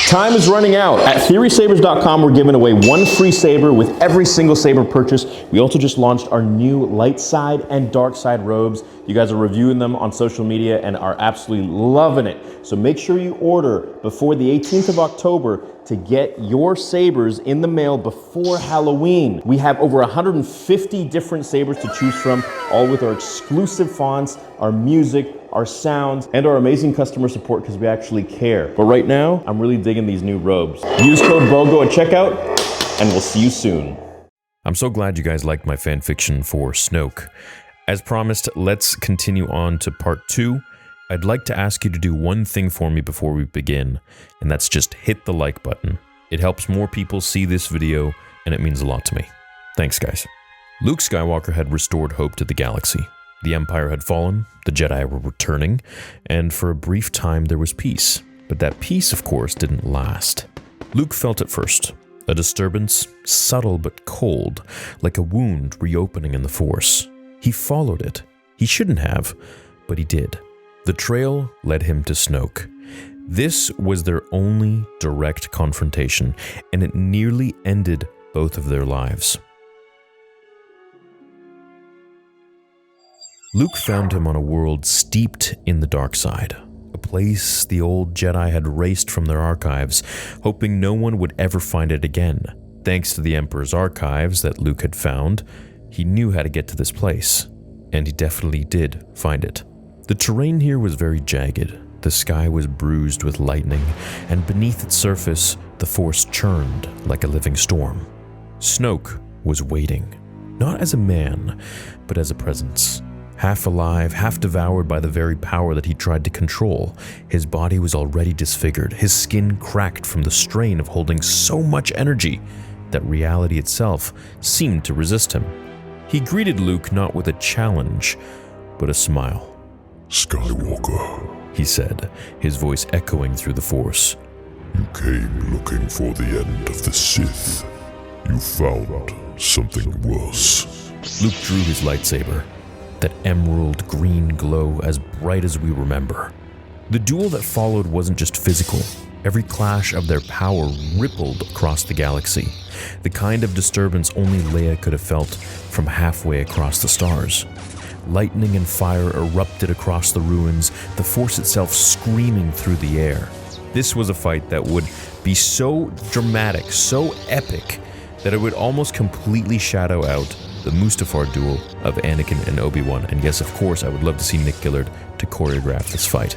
Time is running out. At TheorySabers.com, we're giving away one free saber with every single saber purchase. We also just launched our new light side and dark side robes. You guys are reviewing them on social media and are absolutely loving it. So make sure you order before the 18th of October to get your sabers in the mail before Halloween. We have over 150 different sabers to choose from, all with our exclusive fonts, our music, our sounds, and our amazing customer support because we actually care. But right now, I'm really digging these new robes. Use code BOGO at checkout, and we'll see you soon. I'm so glad you guys liked my fanfiction for Snoke. As promised, let's continue on to part 2. I'd like to ask you to do one thing for me before we begin, and that's just hit the like button. It helps more people see this video, and it means a lot to me. Thanks, guys. Luke Skywalker had restored hope to the galaxy. The Empire had fallen, the Jedi were returning, and for a brief time there was peace. But that peace, of course, didn't last. Luke felt it first. A disturbance, subtle but cold, like a wound reopening in the Force. He followed it. He shouldn't have, but he did. The trail led him to Snoke. This was their only direct confrontation, and it nearly ended both of their lives. Luke found him on a world steeped in the dark side, a place the old Jedi had erased from their archives, hoping no one would ever find it again. Thanks to the Emperor's archives that Luke had found, he knew how to get to this place, and he definitely did find it. The terrain here was very jagged. The sky was bruised with lightning, and beneath its surface, the Force churned like a living storm. Snoke was waiting, not as a man, but as a presence. Half alive, half devoured by the very power that he tried to control, his body was already disfigured, his skin cracked from the strain of holding so much energy that reality itself seemed to resist him. He greeted Luke not with a challenge, but a smile. "Skywalker," he said, his voice echoing through the Force. "You came looking for the end of the Sith. You found something worse." Luke drew his lightsaber, that emerald green glow as bright as we remember. The duel that followed wasn't just physical. Every clash of their power rippled across the galaxy, the kind of disturbance only Leia could have felt from halfway across the stars. Lightning and fire erupted across the ruins, the Force itself screaming through the air. This was a fight that would be so dramatic, so epic, that it would almost completely shadow out the Mustafar duel of Anakin and Obi-Wan. And yes, of course, I would love to see Nick Gillard to choreograph this fight.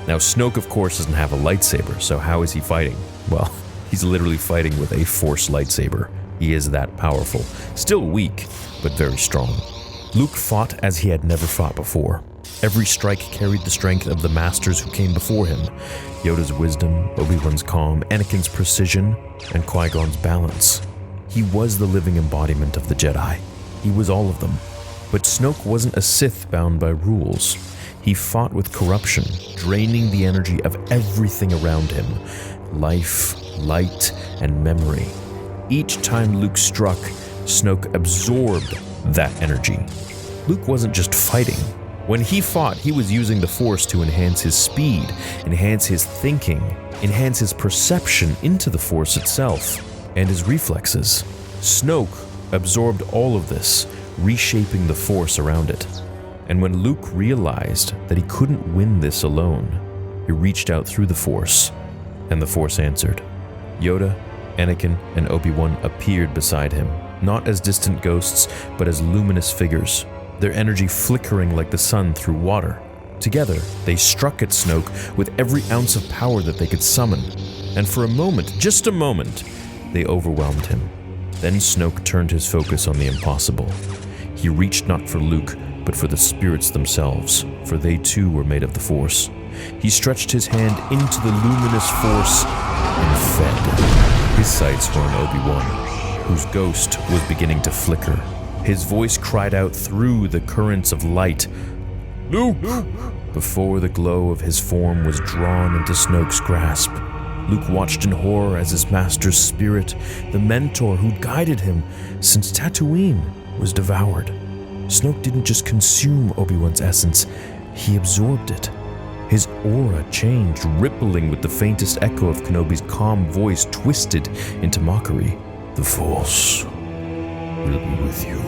Now, Snoke, of course, doesn't have a lightsaber, so how is he fighting? Well, he's literally fighting with a Force lightsaber. He is that powerful. Still weak, but very strong. Luke fought as he had never fought before. Every strike carried the strength of the masters who came before him. Yoda's wisdom, Obi-Wan's calm, Anakin's precision, and Qui-Gon's balance. He was the living embodiment of the Jedi. He was all of them. But Snoke wasn't a Sith bound by rules. He fought with corruption, draining the energy of everything around him. Life, light, and memory. Each time Luke struck, Snoke absorbed that energy. Luke wasn't just fighting. When he fought, he was using the Force to enhance his speed, enhance his thinking, enhance his perception into the Force itself, and his reflexes. Snoke absorbed all of this, reshaping the Force around it. And when Luke realized that he couldn't win this alone, he reached out through the Force, and the Force answered. Yoda, Anakin, and Obi-Wan appeared beside him, not as distant ghosts, but as luminous figures, their energy flickering like the sun through water. Together, they struck at Snoke with every ounce of power that they could summon, and for a moment, just a moment, they overwhelmed him. Then Snoke turned his focus on the impossible. He reached not for Luke, but for the spirits themselves, for they too were made of the Force. He stretched his hand into the luminous Force and fed. His sights were on Obi-Wan, whose ghost was beginning to flicker. His voice cried out through the currents of light, "Luke!" Before the glow of his form was drawn into Snoke's grasp. Luke watched in horror as his master's spirit, the mentor who'd guided him since Tatooine, was devoured. Snoke didn't just consume Obi-Wan's essence, he absorbed it. His aura changed, rippling with the faintest echo of Kenobi's calm voice twisted into mockery. "The Force will be with you,"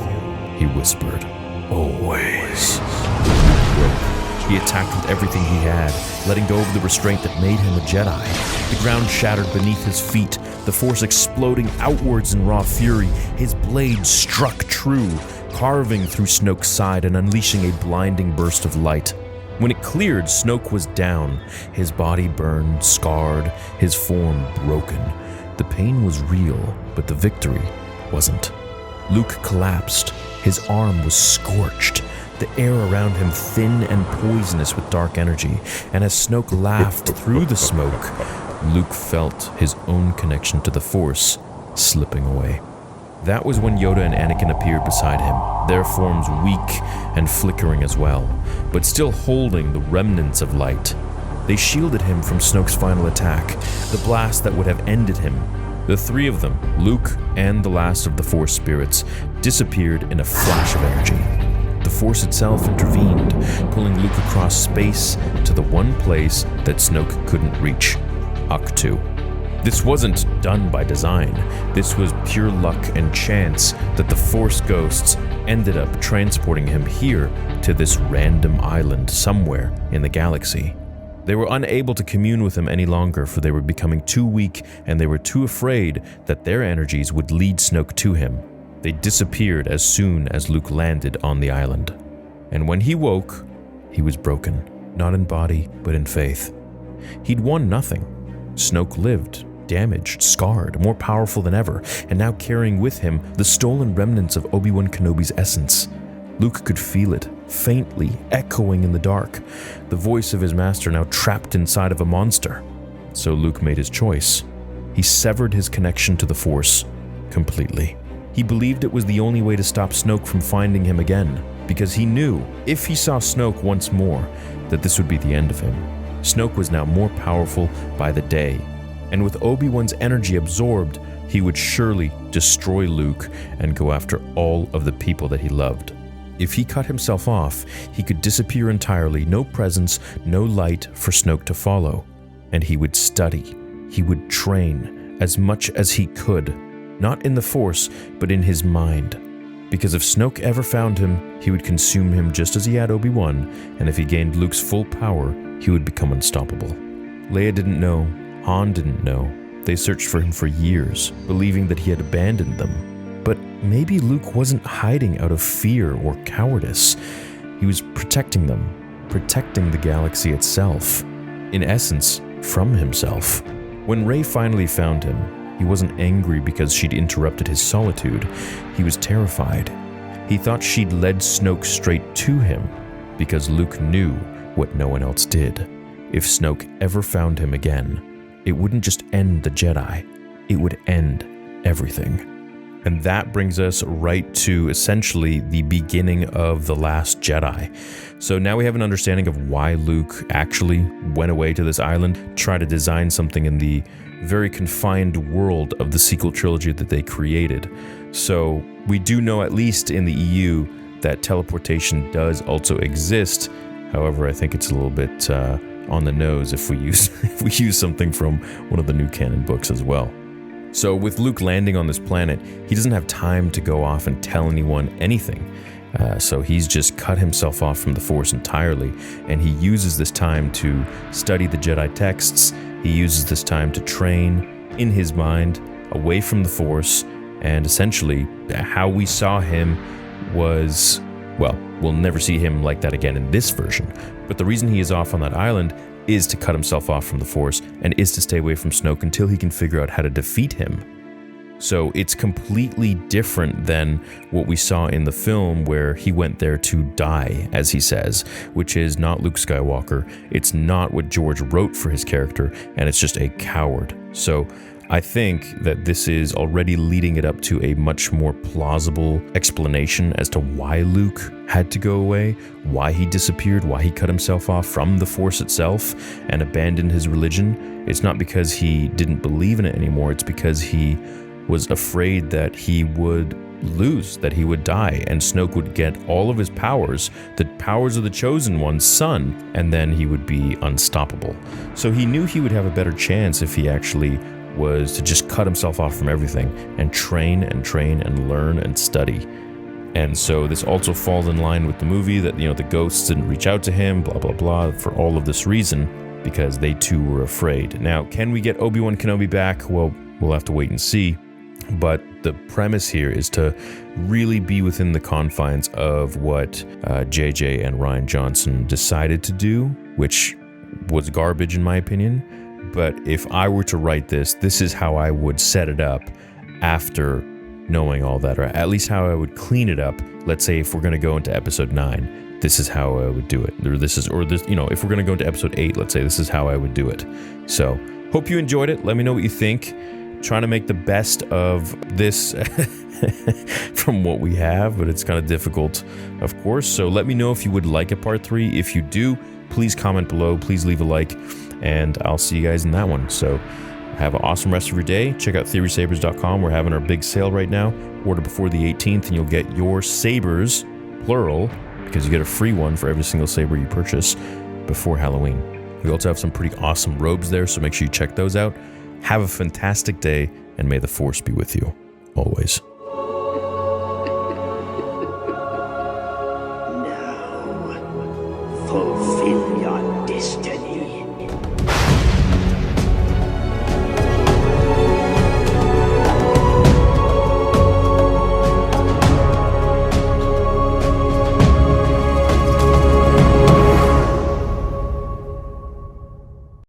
he whispered. "Always." Luke broke. He attacked with everything he had, letting go of the restraint that made him a Jedi. The ground shattered beneath his feet, the Force exploding outwards in raw fury. His blade struck true, carving through Snoke's side and unleashing a blinding burst of light. When it cleared, Snoke was down, his body burned, scarred, his form broken. The pain was real, but the victory wasn't. Luke collapsed. His arm was scorched, the air around him thin and poisonous with dark energy, and as Snoke laughed through the smoke, Luke felt his own connection to the Force slipping away. That was when Yoda and Anakin appeared beside him, their forms weak and flickering as well, but still holding the remnants of light. They shielded him from Snoke's final attack, the blast that would have ended him. The three of them, Luke and the last of the Force spirits, disappeared in a flash of energy. The Force itself intervened, pulling Luke across space to the one place that Snoke couldn't reach, Ahch-To. This wasn't done by design. This was pure luck and chance that the Force ghosts ended up transporting him here to this random island somewhere in the galaxy. They were unable to commune with him any longer, for they were becoming too weak and they were too afraid that their energies would lead Snoke to him. They disappeared as soon as Luke landed on the island. And when he woke, he was broken, not in body, but in faith. He'd won nothing. Snoke lived, damaged, scarred, more powerful than ever, and now carrying with him the stolen remnants of Obi-Wan Kenobi's essence. Luke could feel it, faintly echoing in the dark, the voice of his master now trapped inside of a monster. So Luke made his choice. He severed his connection to the Force completely. He believed it was the only way to stop Snoke from finding him again, because he knew if he saw Snoke once more, that this would be the end of him. Snoke was now more powerful by the day, and with Obi-Wan's energy absorbed, he would surely destroy Luke and go after all of the people that he loved. If he cut himself off, he could disappear entirely, no presence, no light for Snoke to follow. And he would study, he would train as much as he could, not in the Force, but in his mind. Because if Snoke ever found him, he would consume him just as he had Obi-Wan, and if he gained Luke's full power, he would become unstoppable. Leia didn't know, Han didn't know. They searched for him for years, believing that he had abandoned them. But maybe Luke wasn't hiding out of fear or cowardice. He was protecting them, protecting the galaxy itself. In essence, from himself. When Rey finally found him, he wasn't angry because she'd interrupted his solitude. He was terrified. He thought she'd led Snoke straight to him, because Luke knew what no one else did. If Snoke ever found him again, it wouldn't just end the Jedi, it would end everything. And that brings us right to essentially the beginning of The Last Jedi. So now we have an understanding of why Luke actually went away to this island, try to design something in the very confined world of the sequel trilogy that they created. So we do know, at least in the EU, that teleportation does also exist. However, I think it's a little bit on the nose if we use something from one of the new canon books as well. So with Luke landing on this planet, he doesn't have time to go off and tell anyone anything. So he's just cut himself off from the Force entirely, and he uses this time to study the Jedi texts. He uses this time to train in his mind, away from the Force, and essentially how we saw him was, well, we'll never see him like that again in this version. But the reason he is off on that island is to cut himself off from the Force and is to stay away from Snoke until he can figure out how to defeat him. So it's completely different than what we saw in the film, where he went there to die, as he says, which is not Luke Skywalker. It's not what George wrote for his character, and it's just a coward. So I think that this is already leading it up to a much more plausible explanation as to why Luke had to go away, why he disappeared, why he cut himself off from the Force itself and abandoned his religion. It's not because he didn't believe in it anymore, it's because he was afraid that he would lose, that he would die, and Snoke would get all of his powers, the powers of the Chosen One's son, and then he would be unstoppable. So he knew he would have a better chance if he actually was to just cut himself off from everything and train and learn and study. And so this also falls in line with the movie that, the ghosts didn't reach out to him, blah, blah, blah, for all of this reason, because they too were afraid. Now, can we get Obi-Wan Kenobi back? Well, we'll have to wait and see. But the premise here is to really be within the confines of what JJ and Rian Johnson decided to do, which was garbage in my opinion. But if I were to write this is how I would set it up after knowing all that, or at least how I would clean it up. Let's say if we're going to go into episode 9, this is how I would do it. If we're going to go into episode 8, let's say this is how I would do it. So, hope you enjoyed it. Let me know what you think. Trying to make the best of this from what we have, but it's kind of difficult, of course. So let me know if you would like a part 3. If you do, please comment below, please leave a like, and I'll see you guys in that one. So have an awesome rest of your day. Check out theorysabers.com. We're having our big sale right now. Order before the 18th and you'll get your sabers, plural, because you get a free one for every single saber you purchase before Halloween. We also have some pretty awesome robes there, so make sure you check those out. Have a fantastic day, and may the Force be with you, always. Now, fulfill your destiny.